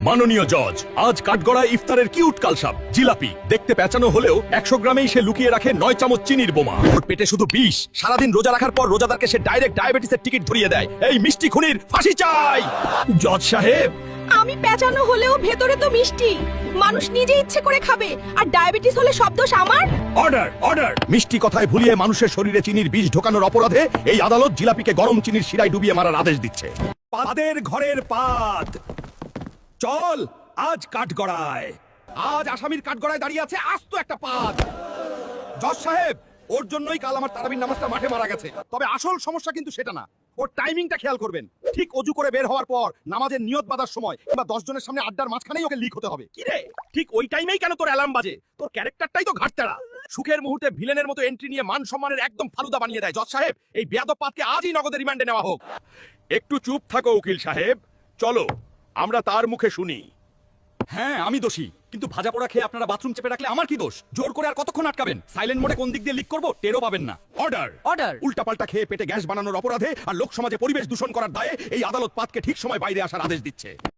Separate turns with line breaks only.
মাননীয় জজ, আজ কাঠগড়ায় ইফতারের কিউট কালসাপ জিলাপি দেখতে পেঁচানো হলেও 100 গ্রামেই সে লুকিয়ে রাখে 9 চামচ চিনির বোমা। ওর পেটে শুধু বিষ। সারাদিন রোজা রাখার পর রোজাদারকে সে ডাইরেক্ট ডায়াবেটিসের টিকিট ধরিয়ে দেয়। এই মিষ্টি খুনির ফাঁসি চাই। জজ সাহেব,
আমি পেঁচানো হলেও ভেতরে তো মিষ্টি। মানুষ নিজে ইচ্ছে করে খাবে, আর ডায়াবেটিস হলে সব দোষ আমার।
Order order. মিষ্টি কথায় ভুলিয়ে মানুষের শরীরে চিনির বিষ ঢোকানোর অপরাধে এই আদালত জিলাপিকে গরম চিনির শিরায় ডুবিয়ে মারার আদেশ দিচ্ছে। পাদের ঘরের পাদ, চল আজ কাঠগড়ায়। আজ আসামির কাঠগড়ায় দাঁড়িয়ে আছে আস্ত একটা পাদ। জজ সাহেব, ওর জন্যই কাল আমার তারাবির নামাজটা মাঠে মারা গেছে। তবে আসল সমস্যা কিন্তু সেটা না, ওর টাইমিংটা খেয়াল করবেন। ঠিক অজু করে বের হওয়ার পর নামাজের নিয়ত বাঁধার সময় কিংবা 10 জনের সামনে আড্ডার মাঝখানেই ওকে লিক হতে হবে। কি রে, ঠিক ওই টাইমেই কেন তোর অ্যালার্ম বাজে? তোর ক্যারেক্টারটাই তো ঘাটতেরা। সুখের মুহূর্তে ভিলেনের মতো এন্ট্রি নিয়ে মান সম্মানের একদম ফালুদা বানিয়ে দেয়। জজ সাহেব, এই বেয়াদব পাদকে আজই নগদে রিমান্ডে নেওয়া হোক। একটু চুপ থাকো উকিল সাহেব, চলো আমরা তার মুখে শুনি। হ্যাঁ, আমি দোষী, কিন্তু ভাজা পোড়া খেয়ে আপনারা বাথরুম চেপে রাখলে আমার কি দোষ? জোর করে আর কতক্ষণ আটকাবেন? সাইলেন্ট মোডে কোন দিক দিয়ে লিক করবো টেরও পাবেন না। Order
order.
উল্টাপাল্টা খেয়ে পেটে গ্যাস বানানোর অপরাধে আর লোক সমাজে পরিবেশ দূষণ করার দায়ে এই আদালত পাদকে ঠিক সময় বাইরে আসার আদেশ দিচ্ছে।